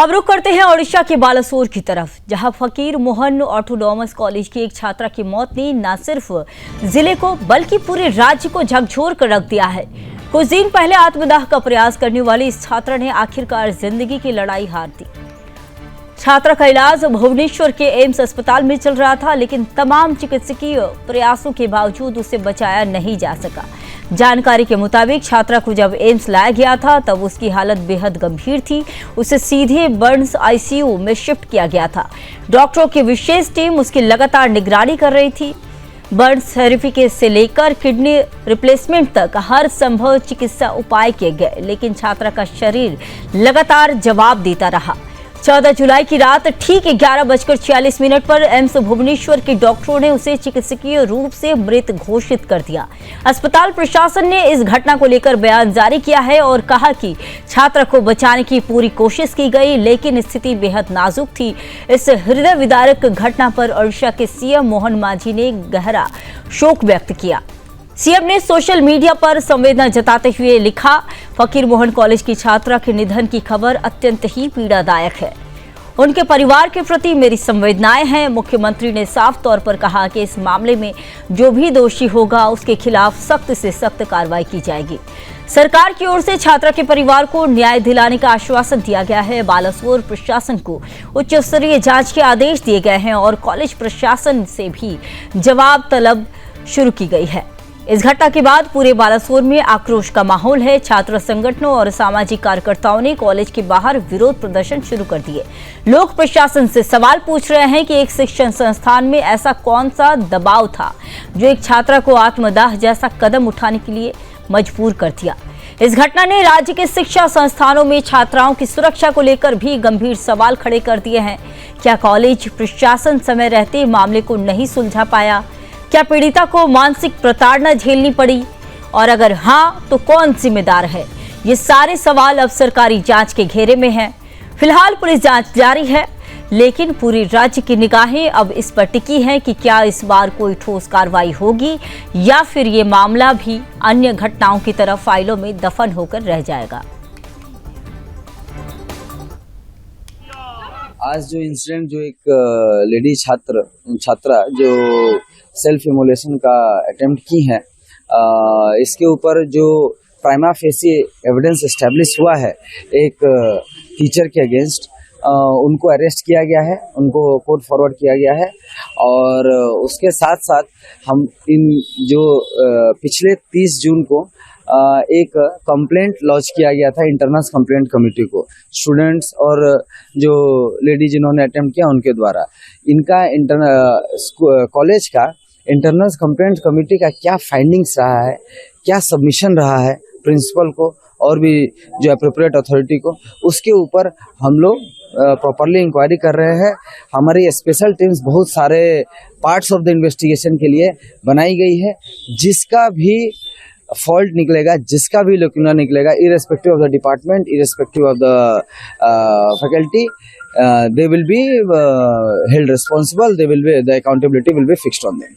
अब रुक करते हैं ओडिशा के बालासोर की तरफ, जहां फकीर मोहन ऑटोनॉमस कॉलेज की एक छात्रा की मौत ने न सिर्फ जिले को बल्कि पूरे राज्य को झकझोर कर रख दिया है। कुछ दिन पहले आत्मदाह का प्रयास करने वाली इस छात्रा ने आखिरकार जिंदगी की लड़ाई हार दी। छात्रा का इलाज भुवनेश्वर के एम्स अस्पताल में चल रहा था, लेकिन तमाम चिकित्सकीय प्रयासों के बावजूद उसे बचाया नहीं जा सका। जानकारी के मुताबिक छात्रा को जब एम्स लाया गया था तब उसकी हालत बेहद गंभीर थी। उसे सीधे बर्न्स आईसीयू में शिफ्ट किया गया था। डॉक्टरों की विशेष टीम उसकी लगातार निगरानी कर रही थी। बर्न्स थेरेपी से लेकर किडनी रिप्लेसमेंट तक हर संभव चिकित्सा उपाय किए गए, लेकिन छात्रा का शरीर लगातार जवाब देता रहा। 14 जुलाई की रात ठीक 11:46 पर एम्स भुवनेश्वर के डॉक्टरों ने उसे चिकित्सकीय रूप से मृत घोषित कर दिया। अस्पताल प्रशासन ने इस घटना को लेकर बयान जारी किया है और कहा कि छात्रा को बचाने की पूरी कोशिश की गई, लेकिन स्थिति बेहद नाजुक थी। इस हृदय विदारक घटना पर ओडिशा के सीएम मोहन मांझी ने गहरा शोक व्यक्त किया। सीएम ने सोशल मीडिया पर संवेदना जताते हुए लिखा, फकीर मोहन कॉलेज की छात्रा के निधन की खबर अत्यंत ही पीड़ादायक है। उनके परिवार के प्रति मेरी संवेदनाएं हैं। मुख्यमंत्री ने साफ तौर पर कहा कि इस मामले में जो भी दोषी होगा उसके खिलाफ सख्त से सख्त कार्रवाई की जाएगी। सरकार की ओर से छात्रा के परिवार को न्याय दिलाने का आश्वासन दिया गया है। बालासोर प्रशासन को उच्च स्तरीय जांच के आदेश दिए गए हैं और कॉलेज प्रशासन से भी जवाब तलब शुरू की गई है। इस घटना के बाद पूरे बालासोर में आक्रोश का माहौल है। छात्र संगठनों और सामाजिक कार्यकर्ताओं ने कॉलेज के बाहर विरोध प्रदर्शन शुरू कर दिए। लोग प्रशासन से सवाल पूछ रहे हैं कि एक शिक्षण संस्थान में ऐसा कौन सा दबाव था जो एक छात्रा को आत्मदाह जैसा कदम उठाने के लिए मजबूर कर दिया। इस घटना ने राज्य के शिक्षा संस्थानों में छात्राओं की सुरक्षा को लेकर भी गंभीर सवाल खड़े कर दिए हैं। क्या कॉलेज प्रशासन समय रहते मामले को नहीं सुलझा पाया? क्या पीड़िता को मानसिक प्रताड़ना झेलनी पड़ी? और अगर हाँ, तो कौन जिम्मेदार है? ये सारे सवाल अब सरकारी जांच के घेरे में हैं। फिलहाल पुलिस जांच जारी है, लेकिन पूरी राज्य की निगाहें अब इस पर टिकी हैं कि क्या इस बार कोई ठोस कार्रवाई होगी या फिर ये मामला भी अन्य घटनाओं की तरह फाइलों में दफन होकर रह जाएगा। आज जो इंसिडेंट, जो एक लेडी छात्रा जो सेल्फ इमोलेशन का अटेम्प्ट की है, इसके ऊपर जो प्राइमा फेसी एविडेंस एस्टेब्लिश हुआ है एक टीचर के अगेंस्ट, उनको अरेस्ट किया गया है, उनको कोर्ट फॉरवर्ड किया गया है। और उसके साथ साथ हम इन जो पिछले 30 जून को एक कंप्लेंट लॉन्च किया गया था इंटरनल कंप्लेंट कमेटी को, स्टूडेंट्स और जो लेडी जिन्होंने अटेम्प्ट किया उनके द्वारा। इनका कॉलेज का इंटरनल कंप्लेंट कमेटी का क्या फाइंडिंग्स रहा है, क्या सबमिशन रहा है प्रिंसिपल को और भी जो एप्रोप्रिएट अथॉरिटी को, उसके ऊपर हम लोग प्रॉपरली इंक्वायरी कर रहे हैं। हमारी स्पेशल टीम्स बहुत सारे पार्ट्स ऑफ द इन्वेस्टिगेशन के लिए बनाई गई है। जिसका भी फॉल्ट निकलेगा, जिसका भी लैक्यूना निकलेगा, irrespective of the department, irrespective of the faculty, they will be held responsible. The accountability will be fixed on them.